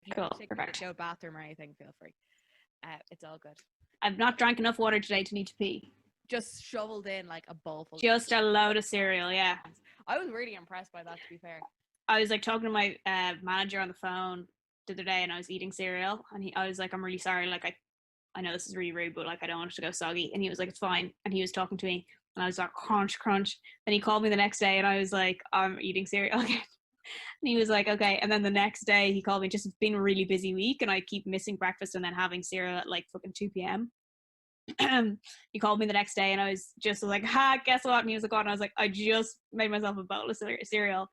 If you Cool. need to Perfect. go to the bathroom or anything, feel free. It's all good. I've not drank enough water today to need to pee. Just shoveled in like a bowl full. Just a load of cereal, yeah. I was really impressed by that, to be fair. I was like talking to my manager on the phone the other day, and I was eating cereal, and I was like, I'm really sorry, like I know this is really rude, but like I don't want it to go soggy. And he was like, it's fine. And he was talking to me, and I was like, crunch, crunch. Then he called me the next day, and I was like, I'm eating cereal again. And he was like, okay. And then the next day he called me, just it's been a really busy week, and I keep missing breakfast and then having cereal at like fucking 2 p.m. He called me the next day, and I was just like, guess what? And he was like, what? And I was like, I just made myself a bowl of cereal.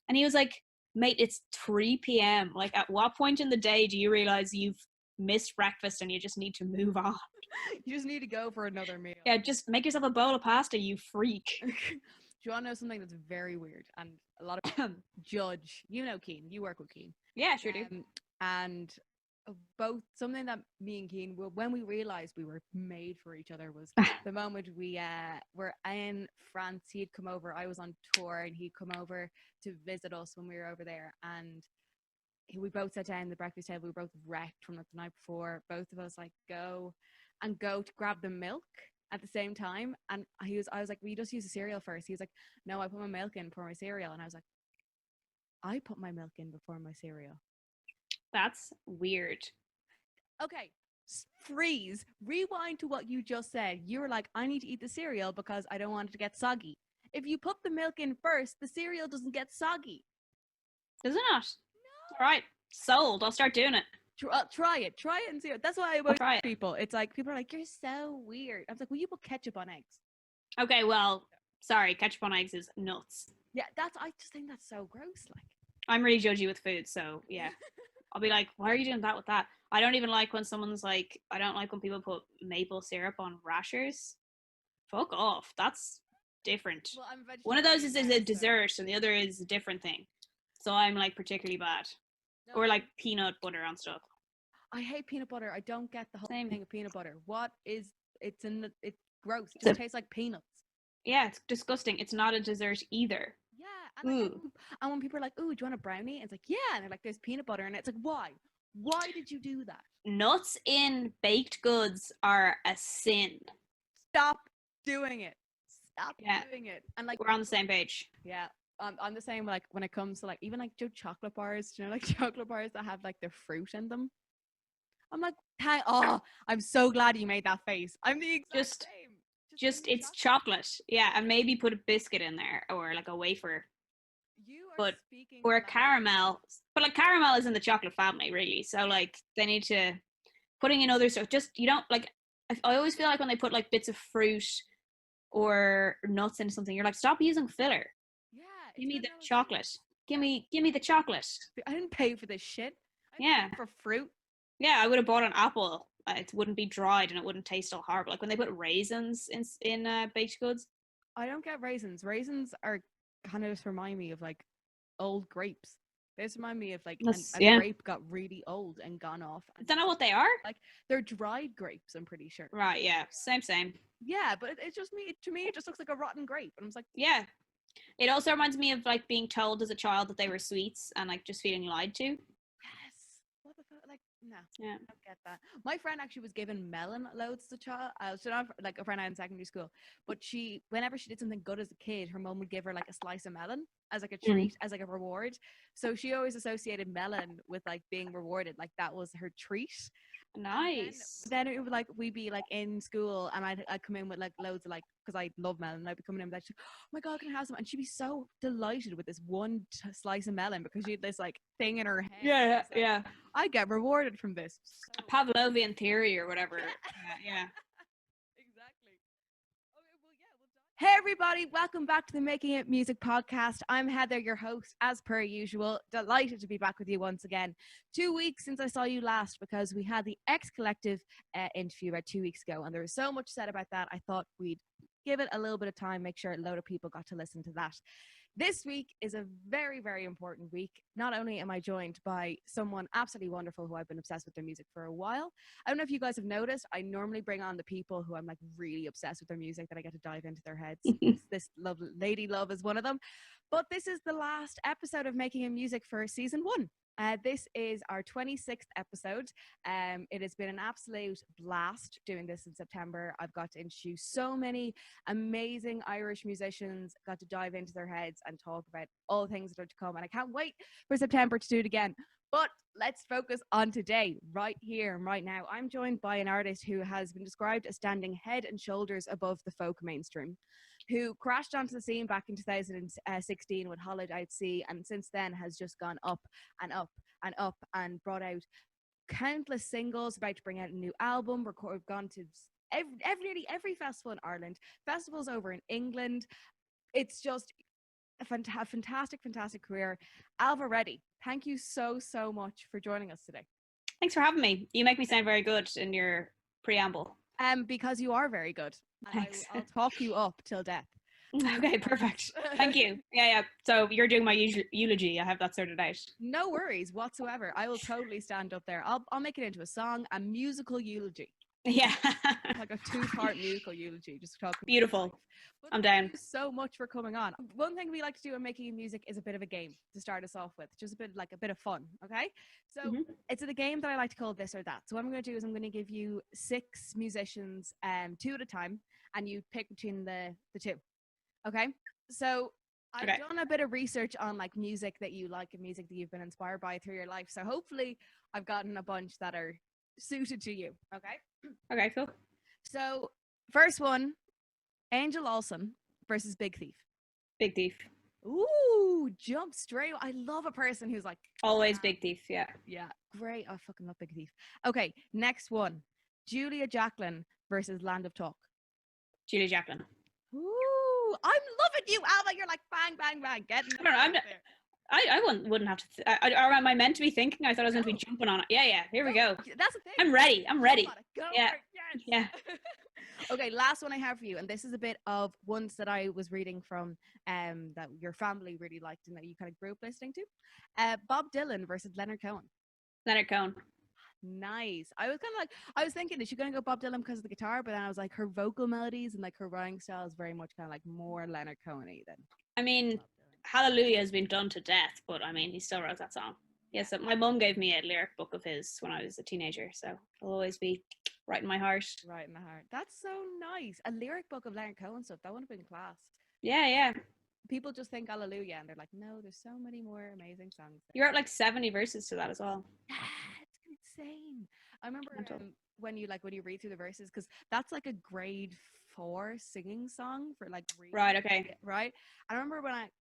And he was like, mate, it's 3 p.m. Like, at what point in the day do you realize you've missed breakfast and you just need to move on? You just need to go for another meal. Yeah, just make yourself a bowl of pasta, you freak. Do you want to know something that's very weird and a lot of people judge? You know Keen, you work with Keen. Yeah, sure do. And both something that me and Keen, when we realized we were made for each other, was the moment we were in France. He'd come over, I was on tour, and he'd come over to visit us when we were over there, and we both sat down at the breakfast table. We were both wrecked from the night before. Both of us like go to grab the milk at the same time, and I was like, we just use the cereal first. He was like, no, I put my milk in before my cereal. And I was like, I put my milk in before my cereal. That's weird. Okay, freeze, rewind to what you just said. You were like, I need to eat the cereal because I don't want it to get soggy. If you put the milk in first, the cereal doesn't get soggy. Does it not? No. All right, sold. I'll start doing it. Try it and see it. That's why I always tell people. It's like, people are like, you're so weird. I was like, will you put ketchup on eggs? Okay, well, sorry, ketchup on eggs is nuts. Yeah, I just think that's so gross. Like, I'm really judgy with food, so yeah. I'll be like, why are you doing that with that? I don't even like when someone's like, I don't like when people put maple syrup on rashers. Fuck off. That's different. Well, one of those is a dessert, and the other is a different thing. So I'm like particularly bad. No. Or like peanut butter on stuff. I hate peanut butter. I don't get the whole thing of peanut butter. It's gross. It just tastes like peanuts. Yeah, it's disgusting. It's not a dessert either. Yeah, and when people are like, "Ooh, do you want a brownie?" And it's like, "Yeah," and they're like, "There's peanut butter," and it's like, "Why? Why did you do that?" Nuts in baked goods are a sin. Stop doing it. Stop doing it. And like, we're on the same page. Yeah, I'm the same. Like when it comes to like even like chocolate bars, you know, like chocolate bars that have like the fruit in them. I'm like, I'm so glad you made that face. I'm the exact same. Just it's chocolate. Yeah, and maybe put a biscuit in there or like a wafer. Or a caramel. But like caramel is in the chocolate family, really. So like they need to putting in other stuff. Just you don't like. I always feel like when they put like bits of fruit or nuts into something, you're like, stop using filler. Yeah. Give me the chocolate. Give me the chocolate. I didn't pay for this shit. Yeah. For fruit. Yeah, I would have bought an apple. It wouldn't be dried and it wouldn't taste all horrible. Like when they put raisins in baked goods. I don't get raisins. Raisins are kind of just remind me of like old grapes. They just remind me of like a grape got really old and gone off. Is that not what they are? Like they're dried grapes, I'm pretty sure. Right, yeah. Same. Yeah, but it's just me. To me, it just looks like a rotten grape. And I was like, yeah. It also reminds me of like being told as a child that they were sweets and like just feeling lied to. Yes. What the fuck? Like, no. Yeah. I don't get that. My friend actually was given melon loads as a child. So not like a friend I had in secondary school, but whenever she did something good as a kid, her mom would give her like a slice of melon as like a treat, as like a reward. So she always associated melon with like being rewarded, like that was her treat. Nice. Then it would like we'd be like in school and I'd come in with like loads of like, because I love melon, and I'd be coming in with like, oh my god, can I have some? And she'd be so delighted with this one slice of melon because she had this like thing in her head. Yeah. I get rewarded from this. A Pavlovian theory or whatever. Yeah. Exactly. Okay, well, yeah. Hey everybody, welcome back to the Making It Music podcast. I'm Heather, your host, as per usual. Delighted to be back with you once again. 2 weeks since I saw you last because we had the X Collective interview about 2 weeks ago, and there was so much said about that. I thought we'd give it a little bit of time, make sure a load of people got to listen to that. This week is a very, very important week. Not only am I joined by someone absolutely wonderful who I've been obsessed with their music for a while. I don't know if you guys have noticed, I normally bring on the people who I'm like really obsessed with their music, that I get to dive into their heads. This lady love is one of them. But this is the last episode of Making It Music for season 1. This is our 26th episode. It has been an absolute blast doing this in September. I've got to introduce so many amazing Irish musicians, got to dive into their heads and talk about all things that are to come. And I can't wait for September to do it again. But let's focus on today, right here and right now. I'm joined by an artist who has been described as standing head and shoulders above the folk mainstream, who crashed onto the scene back in 2016 with Hollowed Out Sea, and since then has just gone up and up and up and brought out countless singles, about to bring out a new album, gone to nearly every festival in Ireland, festivals over in England. It's just a fantastic career. Ailbhe Reddy, thank you so much for joining us today. Thanks for having me. You make me sound very good in your preamble. Because you are very good. Thanks. I'll talk you up till death. Okay, perfect. Thank you. Yeah. So you're doing my eulogy. I have that sorted out. No worries whatsoever. I will totally stand up there. I'll make it into a song, a musical eulogy. Yeah. Like a 2-part musical eulogy. Just talking. Beautiful. I'm down. Thank you so much for coming on. One thing we like to do in making music is a bit of a game to start us off with, just a bit of fun. Okay, so it's a game that I like to call This or That. So what I'm going to do is I'm going to give you 6 musicians, 2 at a time, and you pick between the 2. Okay, so I've done a bit of research on like music that you like and music that you've been inspired by through your life. So hopefully I've gotten a bunch that are suited to you. Okay, cool. So first one, Angel Olsen versus Big Thief. Big Thief. Ooh, jump straight. I love a person who's like always Big Thief. Yeah, great. I fucking love Big Thief. Okay, next one, Julia Jacklin versus Land of Talk. Julia Jacklin. Ooh, I'm loving you, Ailbhe. You're like bang. I wouldn't have to. Or am I meant to be thinking? I thought I was meant to be jumping on it. Yeah. Here we go. That's the thing. I'm ready. Go yeah. Yeah. Okay, last one I have for you, and this is a bit of ones that I was reading from that your family really liked and that you kind of grew up listening to. Bob Dylan versus Leonard Cohen. Leonard Cohen. Nice. I was kind of like, I was thinking, is she going to go Bob Dylan because of the guitar? But then I was like, her vocal melodies and like her writing style is very much kind of like more Leonard Cohen-y than. I mean, Hallelujah has been done to death, but I mean, he still wrote that song. Yeah, so my mum gave me a lyric book of his when I was a teenager, so it'll always be right in my heart. Right in the heart. That's so nice. A lyric book of Leonard Cohen stuff. That would have been class. Yeah. People just think Hallelujah and they're like, no, there's so many more amazing songs. You wrote like 70 verses to that as well. It's insane. I remember when you read through the verses, because that's like a grade 4 singing song for like right. Okay. Right. I remember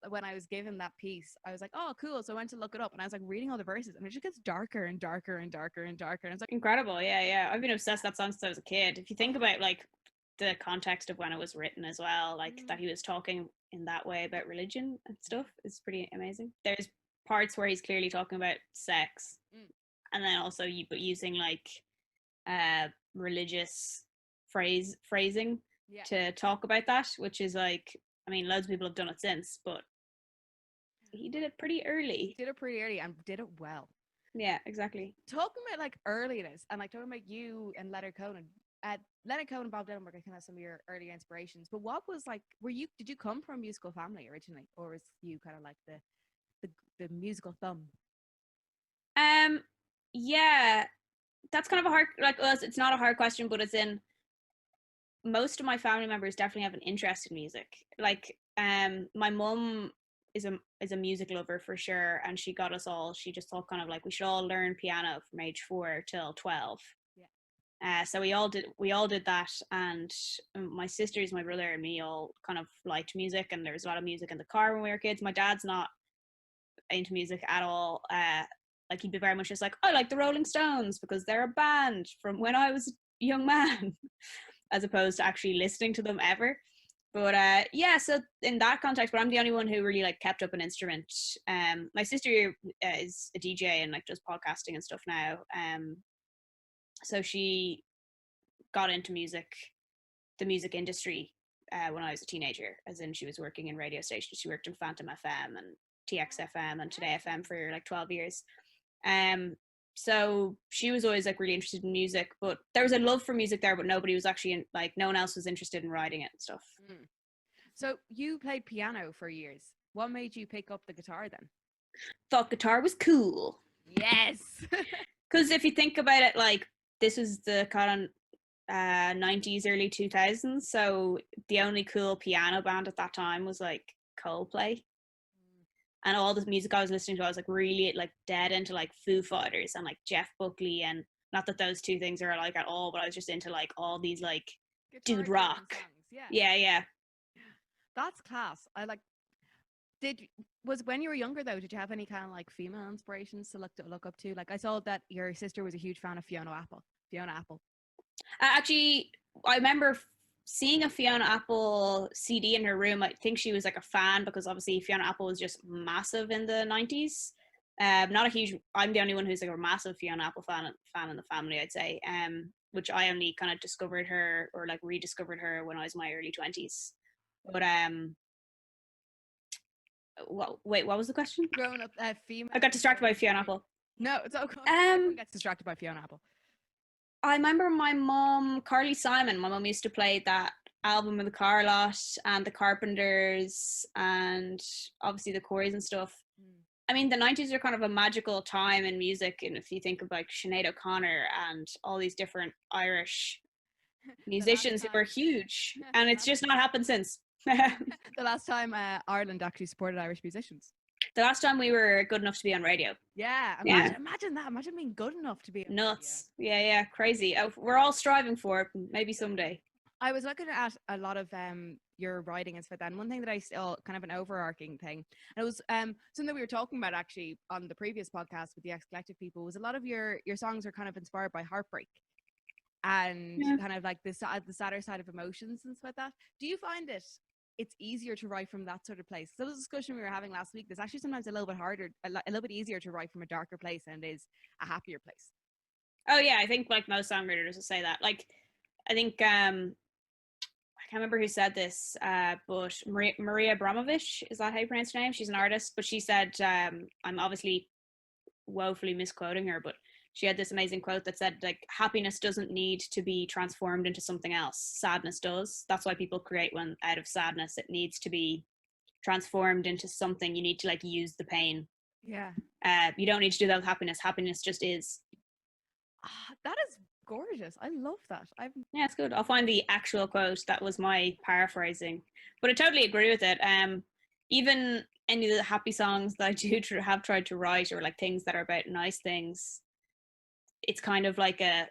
when I was given that piece, I was like, oh cool. So I went to look it up and I was like reading all the verses and it just gets darker and darker and darker and darker. And it's like incredible. Yeah. I've been obsessed with that song since I was a kid. If you think about like the context of when it was written as well, like that he was talking in that way about religion and stuff is pretty amazing. There's parts where he's clearly talking about sex and then also using like religious phrasing to talk about that, which is like, I mean, loads of people have done it since, but he did it pretty early. And did it well. Yeah, exactly. Talking about like earliness and like talking about you and Leonard Cohen. Leonard Cohen and Bob Dylan were kind of some of your early inspirations. But what was like? Did you come from a musical family originally, or was you kind of like the musical thumb? Yeah, that's kind of a hard. It's not a hard question, but it's in. Most of my family members definitely have an interest in music. Like, my mum is a music lover for sure, and she got us all. She just thought kind of like we should all learn piano from age 4 till 12. Yeah. So we all did that, and my sisters, my brother, and me all kind of liked music, and there was a lot of music in the car when we were kids. My dad's not into music at all. Like he'd be very much just like, I like the Rolling Stones because they're a band from when I was a young man. As opposed to actually listening to them ever. But so in that context, but I'm the only one who really like kept up an instrument. My sister is a DJ and like does podcasting and stuff now. So she got into music, the music industry when I was a teenager, as in she was working in radio stations. She worked in Phantom FM and TXFM and Today FM for like 12 years. So she was always like really interested in music, but there was a love for music there, but nobody was actually no one else was interested in writing it and stuff. So you played piano for years. What made you pick up the guitar then? Thought guitar was cool. Yes. Because if you think about it, like this was the kind of 90s, early 2000s. So the only cool piano band at that time was like Coldplay. And all this music I was listening to, I was like really like dead into like Foo Fighters and like Jeff Buckley, and not that those two things are like at all, but I was just into like all these like dude rock. Yeah. Yeah. That's class. I like. Was when you were younger though? Did you have any kind of like female inspirations to look up to? Like I saw that your sister was a huge fan of Fiona Apple. Fiona Apple. Actually, I remember seeing a Fiona Apple CD in her room. I think she was like a fan because obviously Fiona Apple was just massive in the 90s. Not a huge. I'm the only one who's like a massive Fiona Apple fan in the family, I'd say. Which I only kind of discovered her or like rediscovered her when I was in my early 20s. But wait, what was the question? Growing up, female. I got distracted by Fiona Apple. No, it's okay. Everyone gets distracted by Fiona Apple. I remember my mom, Carly Simon. My mom used to play that album in the car a lot, and the Carpenters, and obviously the Corys and stuff. I mean, the 90s are kind of a magical time in music, and if you think of like Sinead O'Connor and all these different Irish musicians who were huge, and it's just not happened since. The last time Ireland actually supported Irish musicians. The last time we were good enough to be on radio. Yeah, imagine that. Imagine being good enough to be on nuts. Radio. Yeah, crazy. We're all striving for it. Maybe someday. I was looking at a lot of your writing and stuff like that. And one thing that I saw, kind of an overarching thing, and it was something we were talking about actually on the previous podcast with the X Collective people, was a lot of your songs are kind of inspired by heartbreak and kind of like the sadder side of emotions and stuff like that. Do you find it's easier to write from that sort of place? So the discussion we were having last week, there's actually sometimes a little bit harder, a little bit easier to write from a darker place than it is a happier place. Oh yeah, I think like most songwriters will say that. Like, I think I can't remember who said this, but Maria Abramovich, is that how you pronounce her name? She's an artist, but she said, I'm obviously woefully misquoting her, but she had this amazing quote that said like happiness doesn't need to be transformed into something else, sadness does. That's why people create one out of sadness. It needs to be transformed into something. You need to like use the pain. Yeah. You don't need to do that with happiness just is. That is gorgeous. I love that. Yeah, it's good. I'll find the actual quote. That was my paraphrasing, but I totally agree with it. Even any of the happy songs that I do have tried to write, or like things that are about nice things, it's kind of like a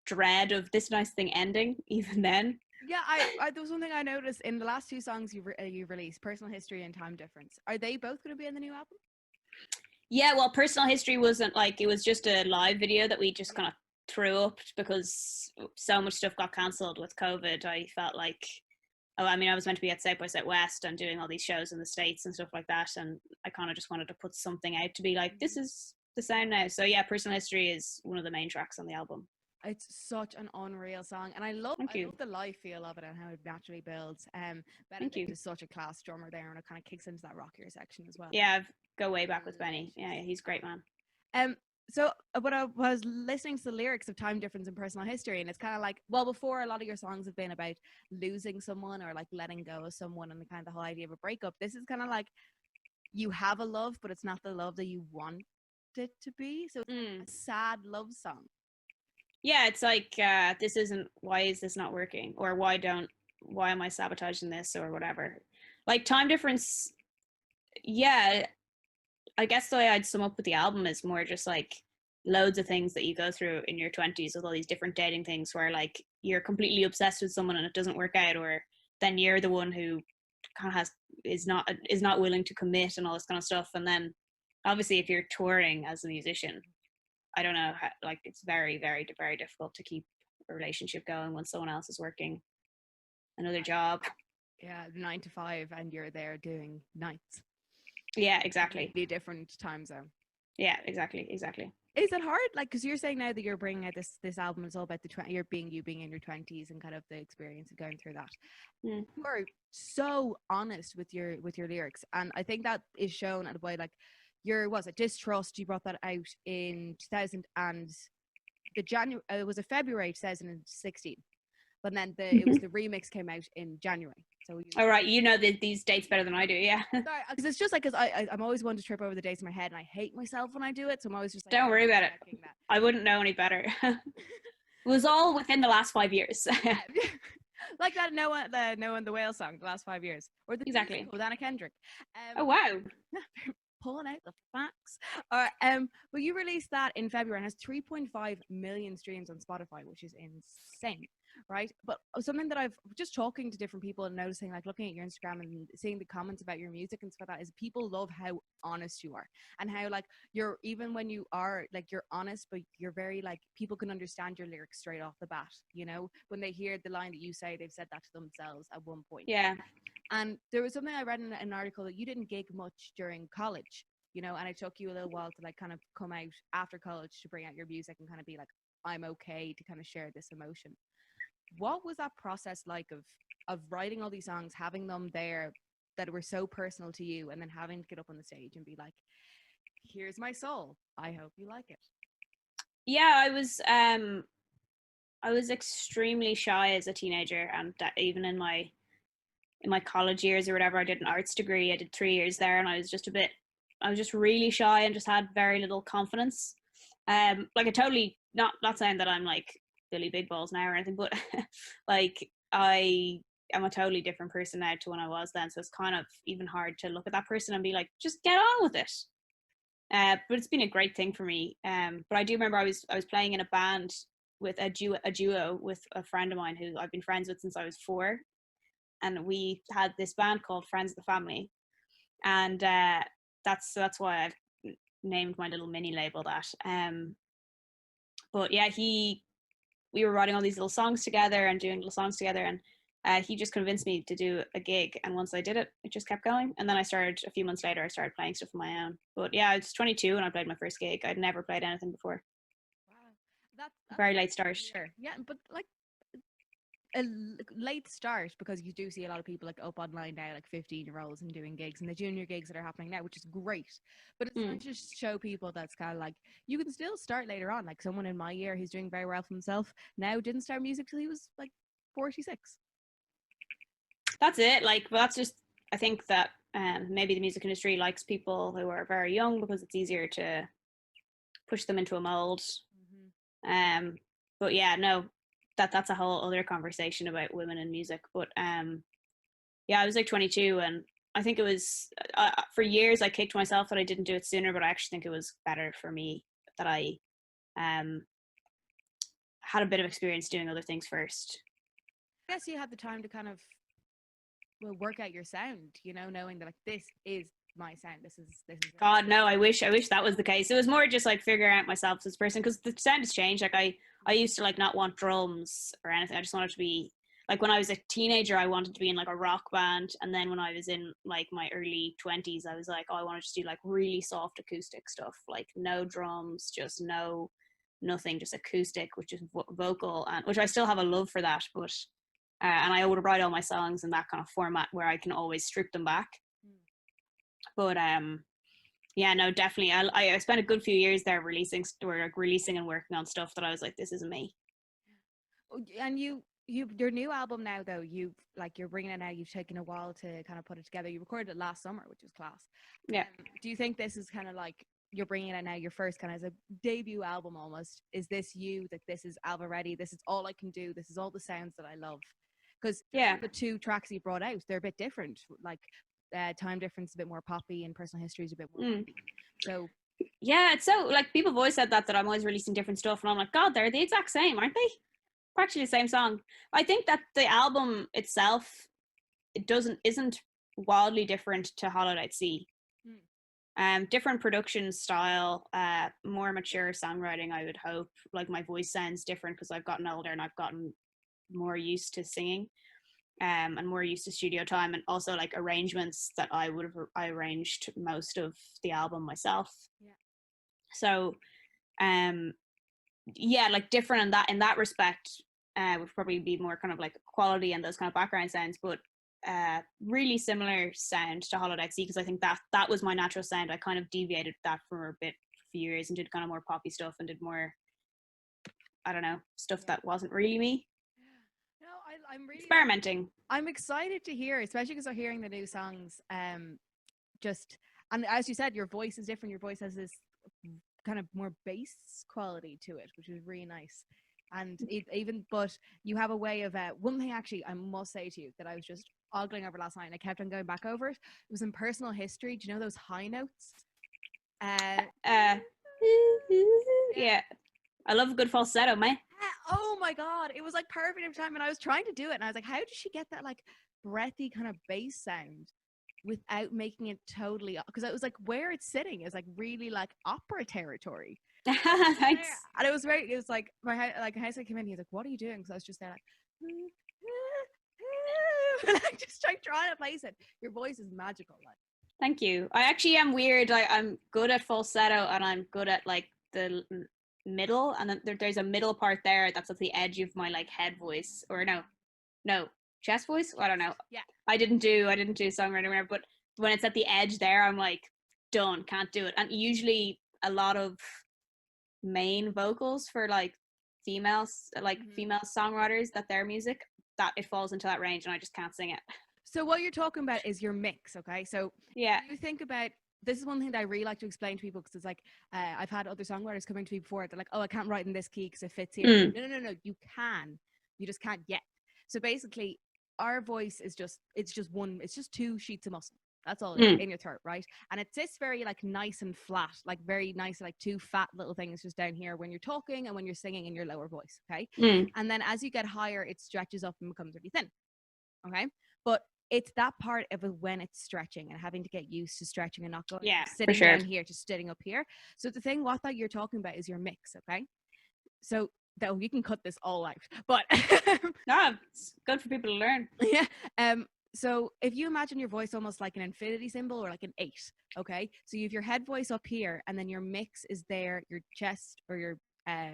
dread of this nice thing ending even then. Yeah, I there was one thing I noticed in the last two songs you released, Personal History and Time Difference. Are they both going to be in the new album? Yeah, well, Personal History wasn't like, it was just a live video that we just kind of threw up because so much stuff got cancelled with COVID. I felt like, I was meant to be at South by Southwest and doing all these shows in the States and stuff like that, and I kind of just wanted to put something out to be like, this is the sound now. So yeah, Personal History is one of the main tracks on the album. It's such an unreal song, and I love the live feel of it and how it naturally builds. Benedict is such a class drummer there, and it kind of kicks into that rockier section as well. Yeah, go way back with Benny. Yeah, he's a great man. So when I was listening to the lyrics of Time Difference and Personal History, and it's kind of like, well, before a lot of your songs have been about losing someone or like letting go of someone and the kind of the whole idea of a breakup, this is kind of like you have a love, but it's not the love that you want it to be. So it's a sad love song. Yeah, it's like why is this not working, or why am I sabotaging this, or whatever. Like Time Difference, yeah, I guess the way I'd sum up with the album is more just like loads of things that you go through in your 20s with all these different dating things where like you're completely obsessed with someone and it doesn't work out, or then you're the one who kind of is not willing to commit and all this kind of stuff. And then obviously if you're touring as a musician, I don't know, like it's very, very, very difficult to keep a relationship going when someone else is working another job. Yeah, 9 to 5, and you're there doing nights. Yeah, exactly. Be a different time zone. Yeah, exactly. Is it hard? Like, because you're saying now that you're bringing out this album is all about you're being in your 20s and kind of the experience of going through that. You are so honest with your lyrics, and I think that is shown at the way like Distrust. You brought that out in 2000 and it was a February 2016, but then it was the remix came out in January. So all right, you know these dates better than I do. Yeah. Sorry, because it's just like, because I'm always one to trip over the dates in my head, and I hate myself when I do it. So I'm always just like, Don't worry about it. that. I wouldn't know any better. It was all within the last 5 years. Like that Noah and the Whale song, the last 5 years, or the Exactly. musical with Anna Kendrick. Oh wow. Pulling out the facts. Well, you released that in February and has 3.5 million streams on Spotify, which is insane, right? But something that I've just talking to different people and noticing, like looking at your Instagram and seeing the comments about your music and stuff like that, is people love how honest you are, and how like you're, even when you are like, you're honest, but you're very like, people can understand your lyrics straight off the bat. You know, when they hear the line that you say, they've said that to themselves at one point. Yeah. And there was something I read in an article that you didn't gig much during college, you know, and it took you a little while to like kind of come out after college to bring out your music and kind of be like, I'm okay to kind of share this emotion. What was that process like of writing all these songs, having them there that were so personal to you, and then having to get up on the stage and be like, here's my soul, I hope you like it? Yeah, I was extremely shy as a teenager, and even in my college years or whatever, I did an arts degree. I did 3 years there, and I was just really shy and just had very little confidence. Like I totally, not saying that I'm like Billy Big Balls now or anything, but like I am a totally different person now to when I was then. So it's kind of even hard to look at that person and be like, just get on with it. But it's been a great thing for me. But I do remember I was playing in a band with a duo with a friend of mine who I've been friends with since I was 4, and we had this band called Friends of the Family, and that's why I've named my little mini label that. But yeah, we were writing all these little songs together and doing little songs together, and he just convinced me to do a gig, and once I did it, it just kept going. And then a few months later, I started playing stuff on my own. But yeah, I was 22 and I played my first gig. I'd never played anything before. Wow, that's Very late start. Yeah, but like a late start, because you do see a lot of people like up online now, like 15-year-olds and doing gigs, and the junior gigs that are happening now, which is great. But it's trying to show people that's kind of like, you can still start later on. Like someone in my year who's doing very well for himself now didn't start music till he was like 46. That's it. Like, well, that's just, I think that maybe the music industry likes people who are very young because it's easier to push them into a mold. But yeah, no, that's a whole other conversation about women in music. But yeah, I was like 22, and I think it was for years I kicked myself that I didn't do it sooner, but I actually think it was better for me that I had a bit of experience doing other things first. I guess you had the time to kind of work out your sound, you know, knowing that like, this is my sound. This is God, no, I wish that was the case. It was more just like figuring out myself as a person, because the sound has changed. Like I used to like not want drums or anything. I just wanted to be like, when I was a teenager, I wanted to be in like a rock band, and then when I was in like my early 20s, I was like, oh, I wanted to do like really soft acoustic stuff, like no drums, just nothing, just acoustic, which is vocal, and which I still have a love for that, but and I would write all my songs in that kind of format where I can always strip them back. But yeah, no, definitely. I spent a good few years there releasing and working on stuff that I was like, this isn't me. And your new album now, though, you're bringing it out. You've taken a while to kind of put it together. You recorded it last summer, which was class. Yeah. Do you think this is kind of like, you're bringing it now, your first kind of as a debut album almost? Is this you, that this is Ailbhe Reddy, this is all I can do, this is all the sounds that I love? Because yeah, the 2 tracks you brought out, they're a bit different. Like Time Difference is a bit more poppy, and Personal History is a bit more poppy. So yeah, it's so like, people have always said that I'm always releasing different stuff, and I'm like, God, they're the exact same, aren't they? Practically the same song. I think that the album itself, isn't wildly different to Hollow Out Sea. Different production style, more mature songwriting, I would hope. Like, my voice sounds different because I've gotten older and I've gotten more used to singing, and more used to studio time, and also like arrangements that I arranged most of the album myself. Yeah. So yeah, like different in that respect, would probably be more kind of like quality and those kind of background sounds, but really similar sound to Hollow Out Sea, because I think that was my natural sound. I kind of deviated that for a few years and did kind of more poppy stuff and did more, I don't know, stuff that wasn't really me. No, I'm really experimenting. I'm excited to hear, especially because I'm hearing the new songs. Just and as you said, your voice is different. Your voice has this kind of more bass quality to it, which is really nice. And even, but you have a way of one thing actually I must say to you that I was just ogling over last night, and I kept on going back over it. It was in Personal History. Do you know those high notes? Yeah, I love a good falsetto, man. Oh my god, it was like perfect every time, and I was trying to do it, and I was like, how did she get that like breathy kind of bass sound without making it totally? Because it was like where it's sitting is like really like opera territory. Thanks. And it was very, it was like my like housemate came in, he's like, what are you doing? Because I was just there like and I just like trying to place it. Your voice is magical, like. Thank you. I actually am weird. I'm good at falsetto, and I'm good at like the middle, and then there's a middle part there that's at the edge of my like head voice, or no chest voice. I don't know. Yeah. I didn't do songwriting, but when it's at the edge there, I'm like done, can't do it. And usually a lot of main vocals for like females, like female songwriters, that their music, that it falls into that range, and I just can't sing it. So what you're talking about is your mix, okay? So yeah, you think about, this is one thing that I really like to explain to people, because it's like I've had other songwriters coming to me before. They're like, "Oh, I can't write in this key because it fits here." No. You can. You just can't yet. So basically, our voice is just it's just two sheets of muscle. That's all in your throat, right? And it sits very like nice and flat, like very nice, like two fat little things just down here when you're talking and when you're singing in your lower voice, okay? And then as you get higher, it stretches up and becomes really thin, okay? But it's that part of it when it's stretching and having to get used to stretching and not going sitting down here, just sitting up here. So the thing, what that you're talking about is your mix, okay? So that you can cut this all out, but no, it's good for people to learn. Yeah. So if you imagine your voice almost like an infinity symbol or like an 8, okay? So you have your head voice up here, and then your mix is there, your chest or your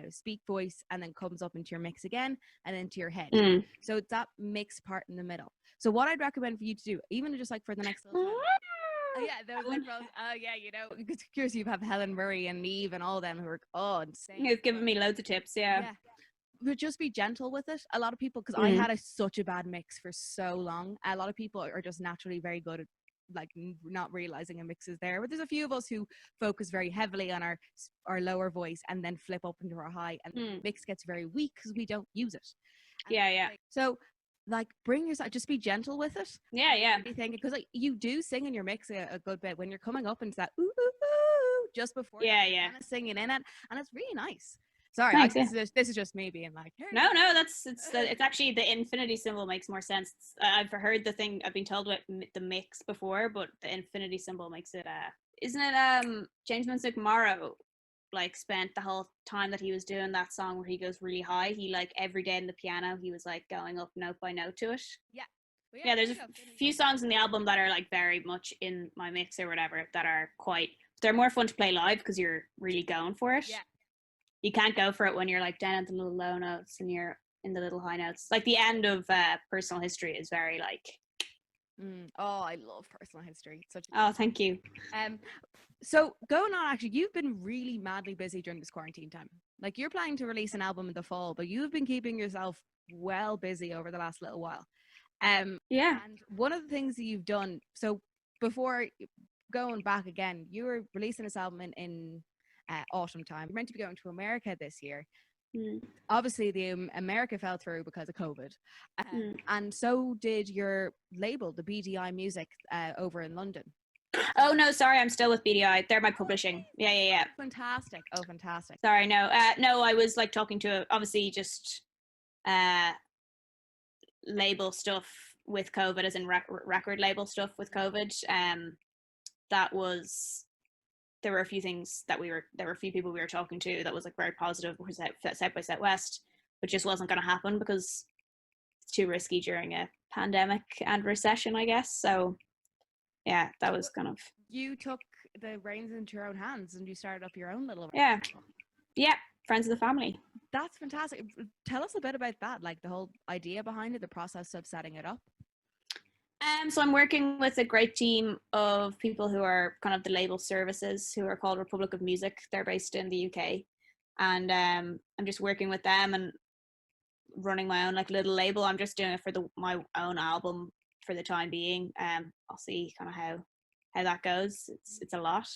speak voice, and then comes up into your mix again and into your head. So it's that mixed part in the middle. So what I'd recommend for you to do, even just like for the next little time, those liberals, you know, because curious, you have Helen Murray and Neve and all them who are insane. He's given me loads of tips, yeah. But just be gentle with it. A lot of people, because I had such a bad mix for so long, a lot of people are just naturally very good at like not realizing a mix is there. But there's a few of us who focus very heavily on our lower voice and then flip up into our high, and the mix gets very weak because we don't use it. And so like bring yourself, just be gentle with it. Because like you do sing in your mix a good bit when you're coming up into that ooh, ooh, ooh, just before you're kind of singing in it, and it's really nice. Sorry, thanks, this is just me being like, no, it's actually the infinity symbol makes more sense. I've heard the thing, I've been told about the mix before, but the infinity symbol makes it isn't it James Music Morrow like spent the whole time that he was doing that song where he goes really high, he like every day in the piano he was like going up note by note to it. There's a few songs in the album that are like very much in my mix or whatever, that are they're more fun to play live because you're really going for it. You can't go for it when you're like down at the little low notes and you're in the little high notes. Like the end of Personal History is very like. Oh, I love Personal History. It's such thank you. So going on, actually, you've been really madly busy during this quarantine time. Like you're planning to release an album in the fall, but you've been keeping yourself well busy over the last little while. And one of the things that you've done, so before going back again, you were releasing this album in autumn time. You're meant to be going to America this year. Obviously the America fell through because of COVID, and so did your label, the BDI Music, over in London. Oh no, sorry, I'm still with BDI. They're my publishing. Yeah. Fantastic. Oh, fantastic. Sorry, no, I was like talking to obviously just label stuff with COVID, as in record label stuff with COVID. That was. There were a few things that there were a few people we were talking to that was like very positive, was South by Southwest, but just wasn't going to happen because it's too risky during a pandemic and recession, I guess. So yeah, that was kind of. You took the reins into your own hands and you started up your own little. Yeah, friends of the family. That's fantastic. Tell us a bit about that, like the whole idea behind it, the process of setting it up. So I'm working with a great team of people who are kind of the label services, who are called Republic of Music. They're based in the UK, and I'm just working with them, and running my own like little label. I'm just doing it for my own album for the time being. I'll see kind of how that goes. It's a lot,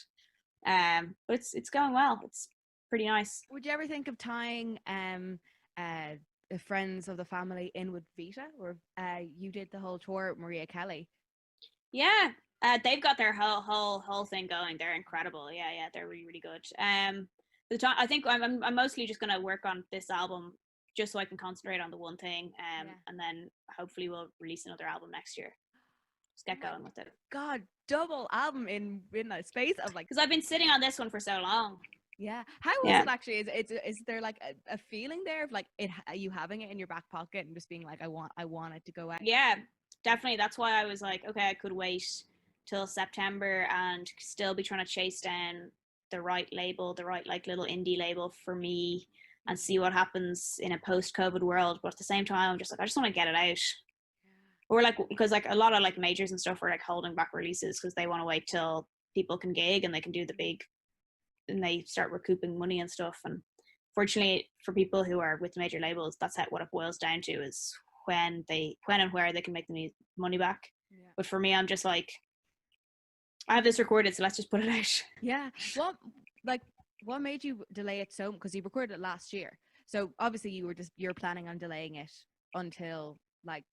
but it's going well. It's pretty nice. Would you ever think of tying the friends of the family in with Vita, or you did the whole tour with Maria Kelly? Yeah, they've got their whole thing going. They're incredible. Yeah, they're really really good. The time I think I'm mostly just gonna work on this album just so I can concentrate on the one thing. And then hopefully we'll release another album next year. Just get going with it. God, double album in a space of like, because I've been sitting on this one for so long. Yeah. How is it actually? Is there like a feeling there of like you having it in your back pocket and just being like, I want it to go out? Yeah, definitely. That's why I was like, okay, I could wait till September and still be trying to chase down the right label, the right like little indie label for me, and see what happens in a post-COVID world. But at the same time, I'm just like, I just want to get it out. Or like, because like a lot of like majors and stuff are like holding back releases because they want to wait till people can gig and they can do the big, and they start recouping money and stuff. And fortunately for people who are with major labels, that's what it boils down to, is when and where they can make the money back. But for me, I'm just like, I have this recorded, so let's just put it out. Yeah. What made you delay it so? Because you recorded it last year, so obviously you're planning on delaying it until like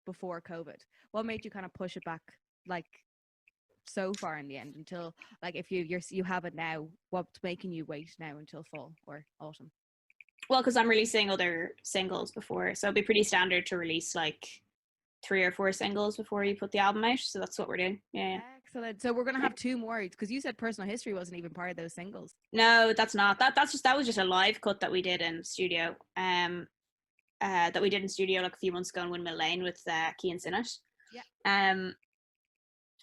before COVID. What made you kind of push it back like so far in the end, until like, if you have it now, what's making you wait now until fall or autumn? Well, because I'm releasing other singles before, so it'd be pretty standard to release like 3 or 4 singles before you put the album out. So that's what we're doing. Yeah. Excellent. So we're gonna have 2 more, because you said Personal History wasn't even part of those singles. No, that's not. That was just a live cut that we did in studio. That we did in studio like a few months ago in Windmill Lane with Cian Sinnott. Yeah.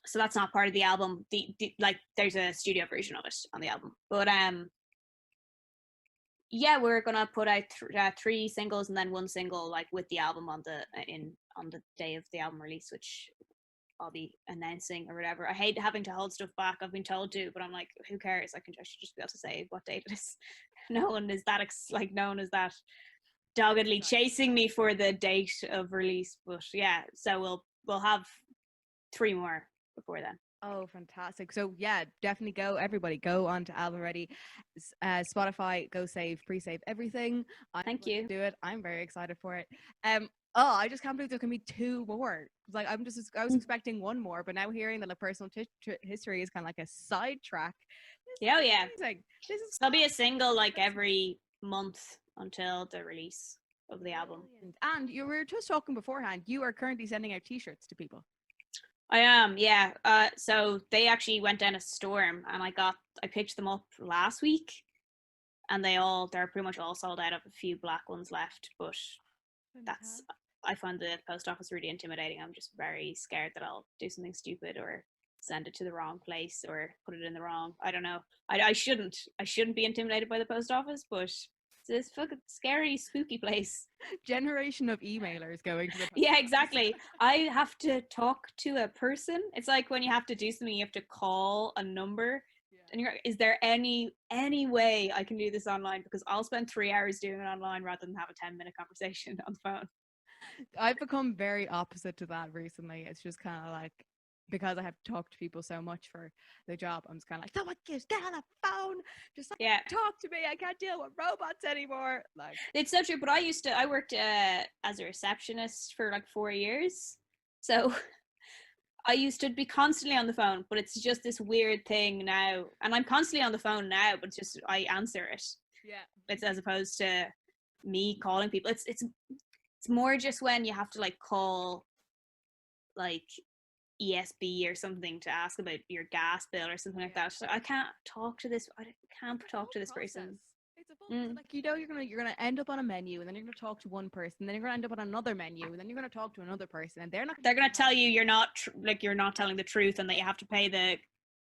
So that's not part of the album. The like, there's a studio version of it on the album, but yeah, we're gonna put out 3 singles and then 1 single like with the album on the day of the album release, which I'll be announcing or whatever. I hate having to hold stuff back. I've been told to, but I'm like, who cares? I should just be able to say what date it is. No one is that doggedly chasing me for the date of release. But yeah, so we'll have 3 more before then. Oh, fantastic. So yeah, definitely everybody go on to Ailbhe Reddy, Spotify, go pre-save everything. Thank you. Do it. I'm very excited for it. I just can't believe there can be 2 more. Like, I was expecting 1 more, but now hearing that the Personal History is kind of like a sidetrack. Yeah. There'll be a single like every month until the release of the album. And you were just talking beforehand, you are currently sending out t-shirts to people. I am, yeah. So they actually went down a storm, and I picked them up last week, and they're pretty much all sold out. Of a few black ones left, but I find the post office really intimidating. I'm just very scared that I'll do something stupid or send it to the wrong place or put it in the wrong. I don't know. I shouldn't be intimidated by the post office, but it's this fucking scary, spooky place. Generation of emailers going to the post Yeah, exactly. I have to talk to a person. It's like when you have to do something, you have to call a number. And is there any way I can do this online? Because I'll spend 3 hours doing it online rather than have a 10-minute conversation on the phone. I've become very opposite to that recently. It's just kind of like, because I have to talk to people so much for the job, I'm just kind of like, someone just get on the phone, just talk to me. I can't deal with robots anymore. Like, it's so true. But I worked as a receptionist for like 4 years, so I used to be constantly on the phone. But it's just this weird thing now, and I'm constantly on the phone now, but it's just I answer it. Yeah, it's as opposed to me calling people. It's more just when you have to like call like ESB or something to ask about your gas bill or something like that. So I can't talk to this. I can't talk to this person. It's a full like, you're gonna end up on a menu, and then you're gonna talk to one person, then you're gonna end up on another menu, and then you're gonna talk to another person, and they're gonna tell you you're not you're not telling the truth, and that you have to pay the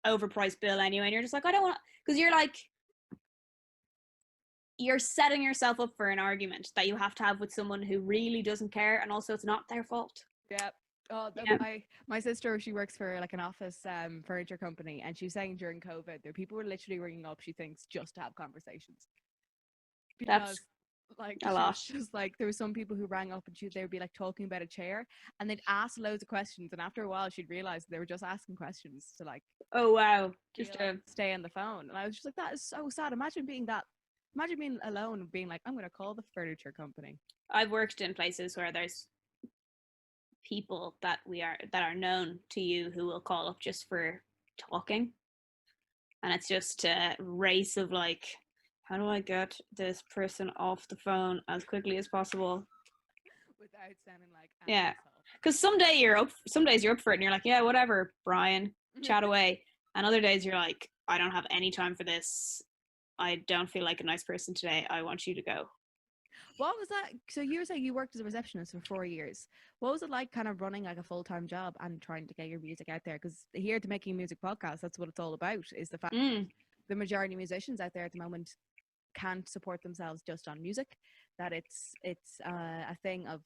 overpriced bill anyway. And you're just like, I don't want, because you're like, you're setting yourself up for an argument that you have to have with someone who really doesn't care, and also it's not their fault. Yeah. Oh, my sister, she works for like an office furniture company, and she's saying during COVID, there people were literally ringing up, she thinks, just to have conversations. Because Like A she was lot. just like, there were some people who rang up and they would be like talking about a chair, and they'd ask loads of questions, and after a while she'd realize they were just asking questions to like Oh wow, be just able to stay on the phone. And I was just like, that is so sad. Imagine being alone and being like, I'm gonna call the furniture company. I've worked in places where there's people that are known to you who will call up just for talking, and it's just a race of like, how do I get this person off the phone as quickly as possible? Without sounding like an Yeah, asshole. because some days you're up for it and you're like, yeah, whatever, Brian, chat away. And other days you're like, I don't have any time for this. I don't feel like a nice person today. I want you to go. What was that? So you were saying you worked as a receptionist for 4 years. What was it like kind of running like a full-time job and trying to get your music out there? Because here at the Making Music podcast, that's what it's all about, is the fact Mm. the majority of musicians out there at the moment can't support themselves just on music, that it's a thing of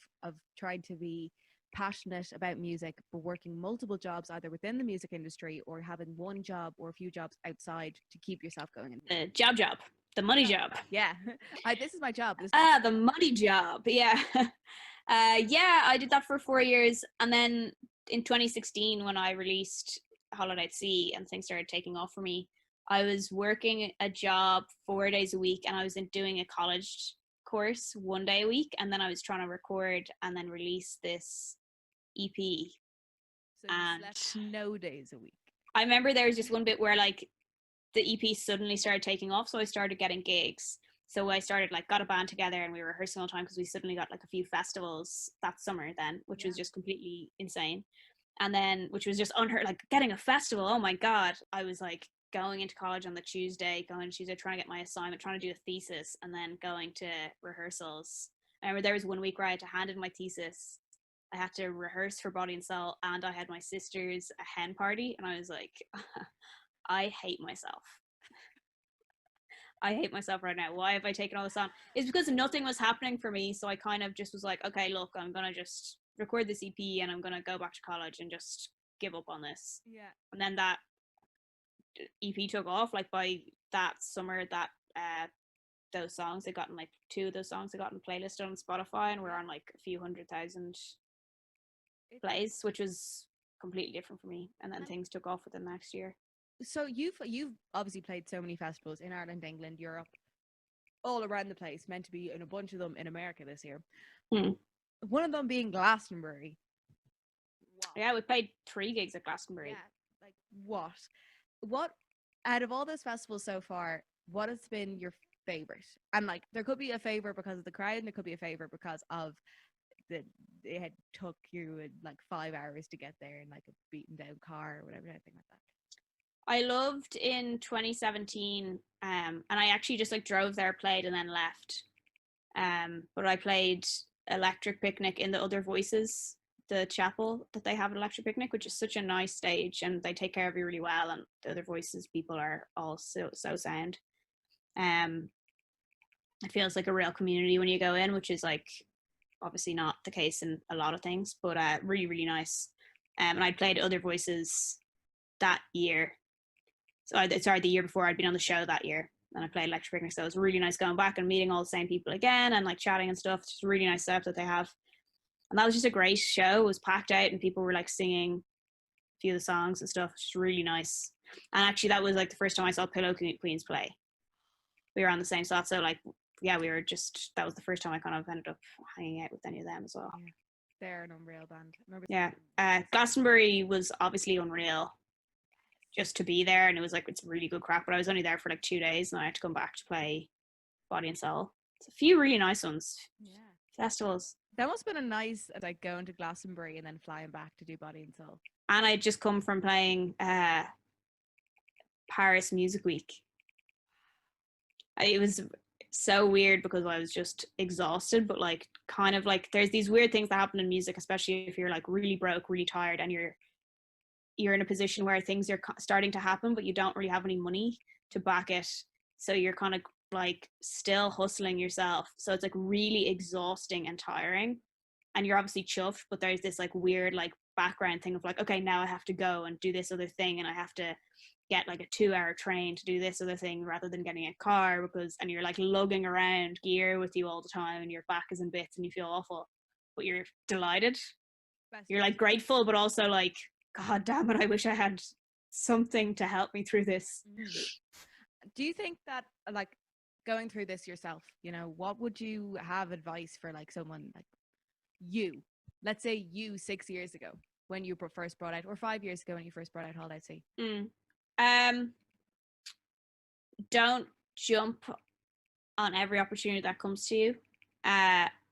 trying to be passionate about music but working multiple jobs either within the music industry or having one job or a few jobs outside to keep yourself going in. The job, the money job. Yeah. This is my job. The money job. Yeah. Yeah, I did that for 4 years, and then in 2016 when I released Holiday at Sea and things started taking off for me, I was working a job 4 days a week, and I was doing a college course 1 day a week, and then I was trying to record and then release this EP. So you slept no days a week. I remember there was just one bit where like the EP suddenly started taking off, so I started getting gigs. So I started like got a band together and we were rehearsing all the time because we suddenly got like a few festivals that summer then, which was just completely insane. And then which was just unheard, like getting a festival, oh my god. I was like going into college on the Tuesday, trying to get my assignment, trying to do a thesis, and then going to rehearsals. I remember there was 1 week where I had to hand in my thesis. I had to rehearse for Body and Soul, and I had my sister's a hen party, and I was like, I hate myself. I hate myself right now. Why have I taken all this on? It's because nothing was happening for me. So I kind of just was like, okay, look, I'm going to just record this EP and I'm going to go back to college and just give up on this. Yeah. And then that EP took off. Like by that summer, those songs, I gotten like 2 of those songs I got in playlist on Spotify, and we're on like a few 100,000 plays, which was completely different for me. And then things took off within the next year. So you've obviously played so many festivals in Ireland, England, Europe, all around the place, meant to be in a bunch of them in America this year. One of them being Glastonbury. Wow. Yeah, we played 3 gigs at Glastonbury. Yeah, like what out of all those festivals so far, what has been your favorite? And like there could be a favorite because of the crowd and there could be a favorite because of it had took you like 5 hours to get there in like a beaten down car or whatever, anything like that. I loved in 2017, and I actually just like drove there, played, and then left. But I played Electric Picnic in the Other Voices, the chapel that they have at Electric Picnic, which is such a nice stage, and they take care of you really well. And the Other Voices people are all so sound. It feels like a real community when you go in, which is like obviously not the case in a lot of things, but really, really nice. And I played Other Voices that year. The year before I'd been on the show that year, and I played Electric Picnic, so it was really nice going back and meeting all the same people again and like chatting and stuff. It's just a really nice setup that they have, and that was just a great show. It was packed out and people were like singing a few of the songs and stuff. It's just really nice. And actually that was like the first time I saw Pillow Queens play. We were on the same slot, so like yeah, that was the first time I kind of ended up hanging out with any of them as well. Yeah. They're an unreal band. Yeah. Glastonbury was obviously unreal just to be there, and it was like it's really good crack, but I was only there for like 2 days and I had to come back to play Body and Soul. It's a few really nice ones. Yeah. Festivals. That must have been a nice like going to Glastonbury and then flying back to do Body and Soul. And I'd just come from playing Paris Music Week. It was so weird because I was just exhausted, but like kind of like there's these weird things that happen in music, especially if you're like really broke, really tired, and you're in a position where things are starting to happen, but you don't really have any money to back it. So you're kind of like still hustling yourself. So it's like really exhausting and tiring. And you're obviously chuffed, but there's this like weird like background thing of like, okay, now I have to go and do this other thing, and I have to get like a 2-hour train to do this other thing rather than getting a car, and you're like lugging around gear with you all the time and your back is in bits and you feel awful, but you're delighted. You're like grateful, but also like, God damn it, I wish I had something to help me through this. Do you think that, like, going through this yourself, you know, what would you have advice for like someone like you, let's say you 6 years ago when you first brought out, or 5 years ago when you first brought out Holiday Sea? Don't jump on every opportunity that comes to you.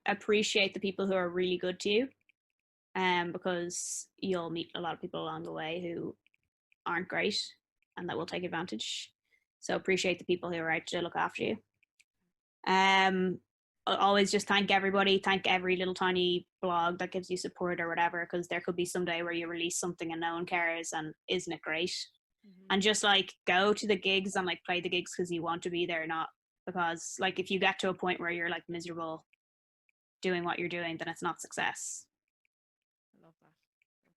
Appreciate the people who are really good to you, because you'll meet a lot of people along the way who aren't great and that will take advantage. So appreciate the people who are out to look after you. Always just thank everybody, thank every little tiny blog that gives you support or whatever, because there could be some day where you release something and no one cares, and isn't it great? And just like go to the gigs and like play the gigs because you want to be there, not because like if you get to a point where you're like miserable doing what you're doing, then it's not success. I love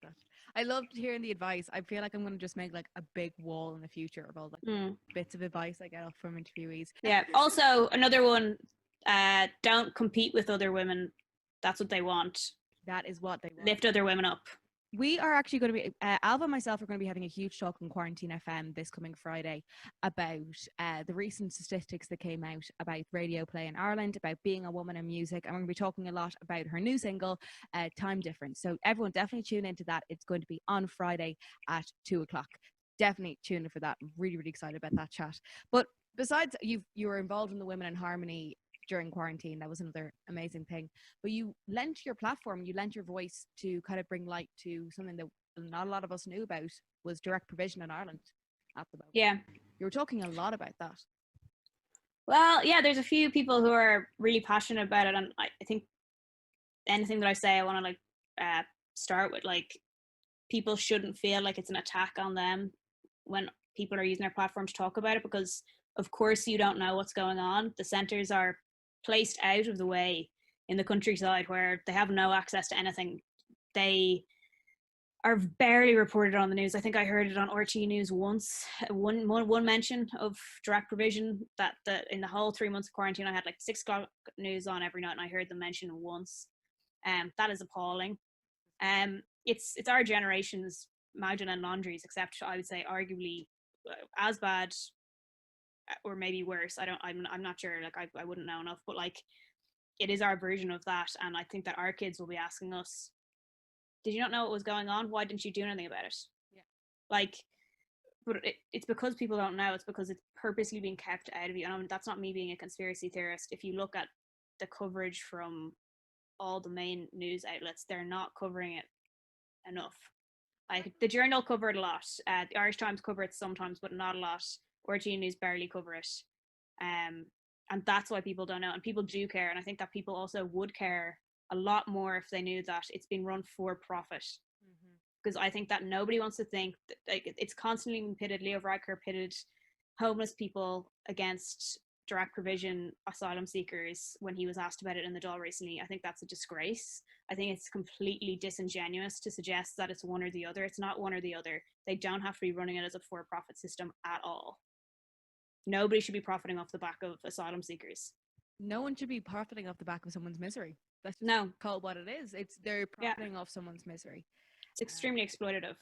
that. I loved hearing the advice. I feel like I'm going to just make like a big wall in the future of all the bits of advice I get off from interviewees. Yeah. Also, another one, don't compete with other women. That's what they want. That is what they want. Lift other women up. We are actually going to be, Ailbhe and myself are going to be having a huge talk on Quarantine FM this coming Friday about the recent statistics that came out about radio play in Ireland, about being a woman in music. And we're going to be talking a lot about her new single, Time Difference. So everyone definitely tune into that. It's going to be on Friday at 2:00. Definitely tune in for that. I'm really, really excited about that chat. But besides, you were involved in the Women in Harmony during quarantine. That was another amazing thing. But you lent your platform, you lent your voice to kind of bring light to something that not a lot of us knew about, was direct provision in Ireland at the moment. Yeah. You were talking a lot about that. Well, yeah, there's a few people who are really passionate about it, and I think anything that I say, I want to like start with like, people shouldn't feel like it's an attack on them when people are using their platform to talk about it, because of course you don't know what's going on. The centres are placed out of the way in the countryside where they have no access to anything. They are barely reported on the news. I think I heard it on RT News once, one mention of direct provision, that in the whole 3 months of quarantine I had like 6 o'clock news on every night and I heard them mention once. That is appalling. It's our generation's Magdalene and Laundries, except I would say arguably as bad or maybe worse. I'm not sure, like I wouldn't know enough, but like it is our version of that, and I think that our kids will be asking us, did you not know what was going on? Why didn't you do anything about it? Yeah. Like, but it's because people don't know. It's because it's purposely being kept out of you. And that's not me being a conspiracy theorist. If you look at the coverage from all the main news outlets, they're not covering it enough. Like the Journal cover it a lot, the Irish Times cover it sometimes, but not a lot. RTÉ News barely cover it, and that's why people don't know, and people do care. And I think that people also would care a lot more if they knew that it's being run for profit, because I think that nobody wants to think that, like, it's constantly been pitted. Leo Varadkar pitted homeless people against direct provision asylum seekers when he was asked about it in the Dáil recently. I think that's a disgrace. I think it's completely disingenuous to suggest that it's one or the other. It's not one or the other. They don't have to be running it as a for-profit system at all. Nobody should be profiting off the back of asylum seekers. No one should be profiting off the back of someone's misery. That's just no, called what it is. They're profiting off someone's misery. It's extremely exploitative.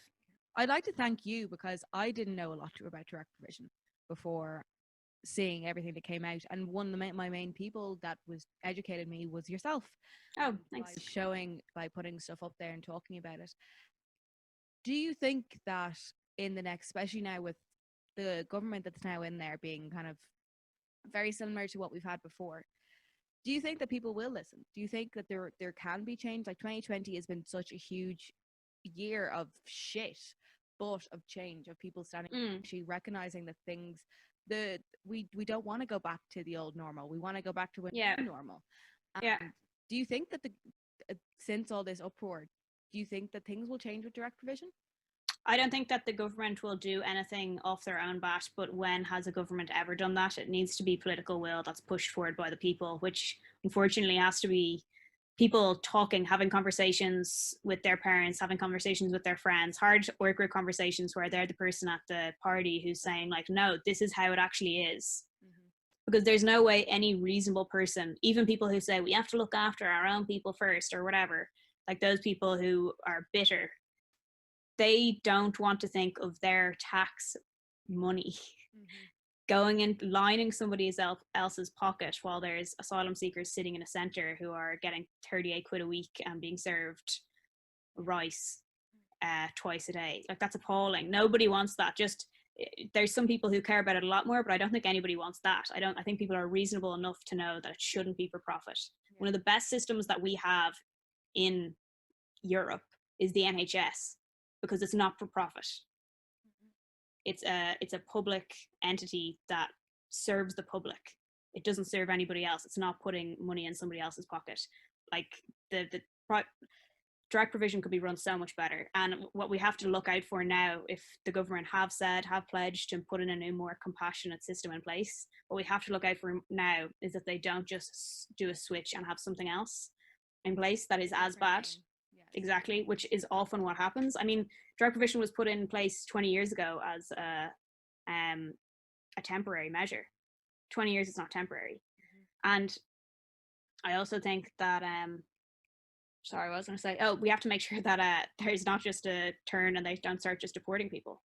I'd like to thank you, because I didn't know a lot about direct provision before seeing everything that came out, and one of my main people that was educated me was yourself. Oh, thanks. By putting stuff up there and talking about it. Do you think that in the next, especially now with the government that's now in there being kind of very similar to what we've had before, do you think that people will listen? Do you think that there can be change? Like 2020 has been such a huge year of shit, but of change, of people standing actually recognizing that things, we don't want to go back to the old normal. We want to go back to a new normal. Do you think that since all this uproar, do you think that things will change with direct provision? I don't think that the government will do anything off their own bat, but when has a government ever done that? It needs to be political will that's pushed forward by the people, which unfortunately has to be people talking, having conversations with their parents, having conversations with their friends, hard work group conversations where they're the person at the party who's saying like, no, this is how it actually is. Because there's no way any reasonable person, even people who say we have to look after our own people first or whatever, like those people who are bitter, they don't want to think of their tax money going and lining somebody else's pocket while there's asylum seekers sitting in a centre who are getting 38 quid a week and being served rice twice a day. Like, that's appalling. Nobody wants that. Just, there's some people who care about it a lot more, but I don't think anybody wants that. I think people are reasonable enough to know that it shouldn't be for profit. One of the best systems that we have in Europe is the NHS, because it's not for profit. It's a public entity that serves the public. It doesn't serve anybody else. It's not putting money in somebody else's pocket. Like, the direct provision could be run so much better. And what we have to look out for now, if the government have pledged to put in a new, more compassionate system in place, what we have to look out for now is that they don't just do a switch and have something else in place that is as bad. Exactly, which is often what happens. I mean, direct provision was put in place 20 years ago as a temporary measure. 20 years is not temporary. And I also think that sorry, what was I going to say? Oh, we have to make sure that there's not just a turn and they don't start just deporting people.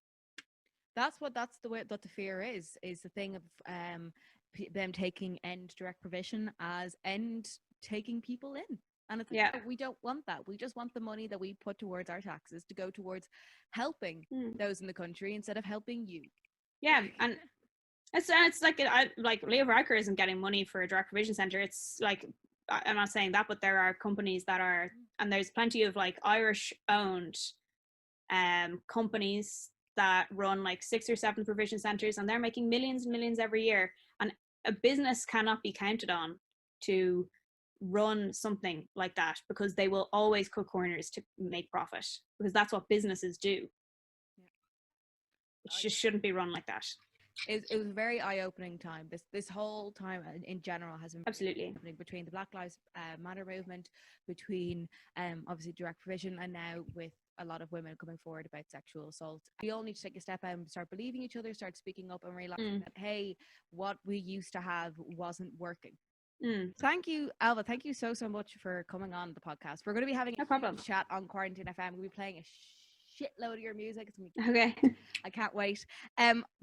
That's the way that the fear is the thing of them taking end direct provision as end taking people in. And it's like, we don't want that. We just want the money that we put towards our taxes to go towards helping those in the country instead of helping you. Yeah, and it's like Leo Varadkar isn't getting money for a direct provision centre. It's like, I'm not saying that, but there are companies that are, and there's plenty of like Irish owned companies that run like 6 or 7 provision centres, and they're making millions and millions every year. And a business cannot be counted on to run something like that, because they will always cut corners to make profit, because that's what businesses do. It just shouldn't be run like that. It was a very eye-opening time. This whole time in general has been absolutely between the Black Lives Matter movement, between obviously direct provision, and now with a lot of women coming forward about sexual assault. We all need to take a step out and start believing each other, start speaking up, and realizing that, hey, what we used to have wasn't working. Thank you, Ailbhe. Thank you so much for coming on the podcast. We're going to be having a chat on Quarantine FM. We'll be playing a shitload of your music. It's gonna be okay. I can't wait.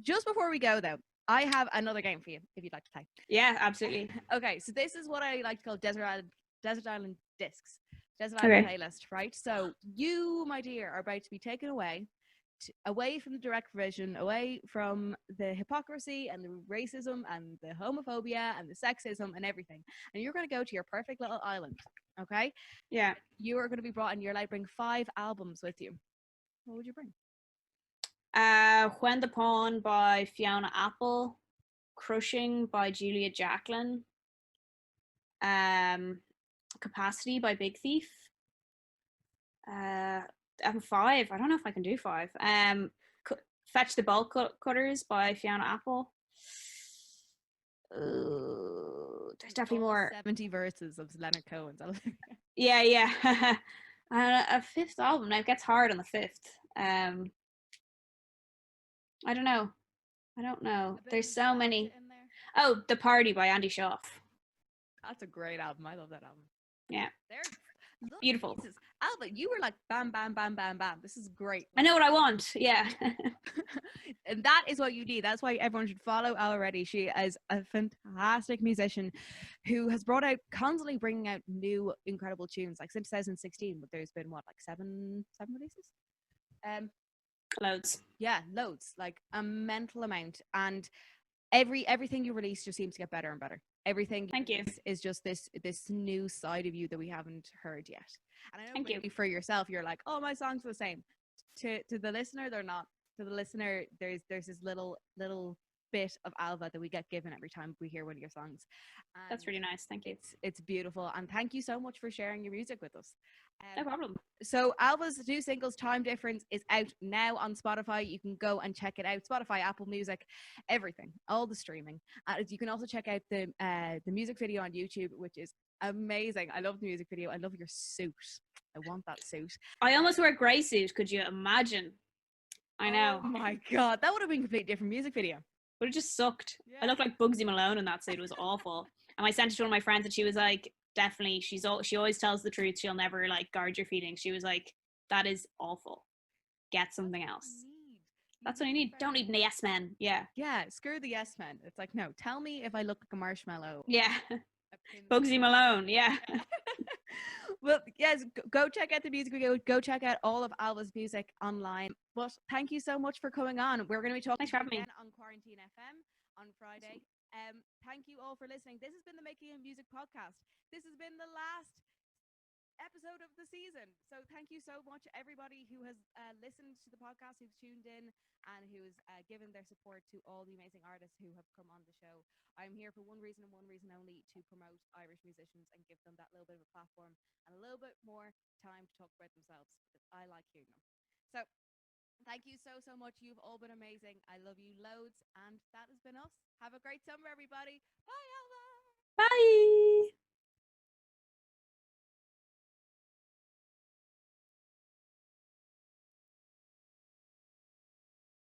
Just before we go though, I have another game for you if you'd like to play. Yeah, absolutely. Okay, so this is what I like to call Desert Island Discs. Desert Island playlist, right? So you, my dear, are about to be taken away from the direct provision, away from the hypocrisy and the racism and the homophobia and the sexism and everything. And you're going to go to your perfect little island, okay? Yeah. You are going to be brought, and you're allowed to bring 5 albums with you. What would you bring? When the Pawn by Fiona Apple, Crushing by Julia Jacklin, Capacity by Big Thief. 5. I don't know if I can do 5. Fetch the Bolt Cutters by Fiona Apple. There's definitely more. 70 verses of Leonard Cohen's. Yeah. A 5th album. Now it gets hard on the 5th. I don't know. There's so many. Oh, The Party by Andy Schaaf. That's a great album. I love that album. Yeah. They're beautiful. Ailbhe, you were like bam, bam, bam, bam, bam. This is great. I know what I want. Yeah. And that is what you need. That's why everyone should follow Ailbhe Reddy. She is a fantastic musician who has constantly bringing out new incredible tunes. Like since 2016, but there's been what, like seven releases? Loads. Yeah, loads. Like a mental amount. And everything you release just seems to get better and better. Everything Thank you. is just this new side of you that we haven't heard yet. And I know Thank you. For yourself, you're like, oh, my songs are the same. To the listener, they're not. To the listener, there's this little bit of Ailbhe that we get given every time we hear one of your songs. And that's really nice. Thank you. It's beautiful, and thank you so much for sharing your music with us. No problem. So Ailbhe's new singles, Time Difference, is out now on Spotify. You can go and check it out. Spotify, Apple Music, everything, all the streaming. You can also check out the music video on YouTube, which is Amazing. I love the music video. I love your suit. I want that suit. I almost wear a grey suit. Could you imagine? I know. Oh my God. That would have been a completely different music video. But it just sucked. Yeah. I looked like Bugsy Malone in that suit. It was awful. And I sent it to one of my friends, and she was like, "Definitely, she always tells the truth. She'll never like guard your feelings." She was like, "That is awful. Get something else." That's what I need. Don't need an yes man. Yeah. Yeah, screw the yes men. It's like, no, tell me if I look like a marshmallow. Yeah. A pin- Bugsy Malone. Yeah. Well, yes, go check out the music video. Go check out all of Ailbhe's music online. But thank you so much for coming on. We're going to be talking Thanks for having me. again on Quarantine FM on Friday. Thank you all for listening. This has been the Making of Music podcast. This has been the last episode of the season. So thank you so much, everybody who has listened to the podcast, who's tuned in, and who's given their support to all the amazing artists who have come on the show. I'm here for one reason and one reason only, to promote Irish musicians and give them that little bit of a platform and a little bit more time to talk about themselves, because I like hearing them. So thank you so much. You've all been amazing. I love you loads, and that has been us. Have a great summer, everybody. Bye, Ailbhe. Bye.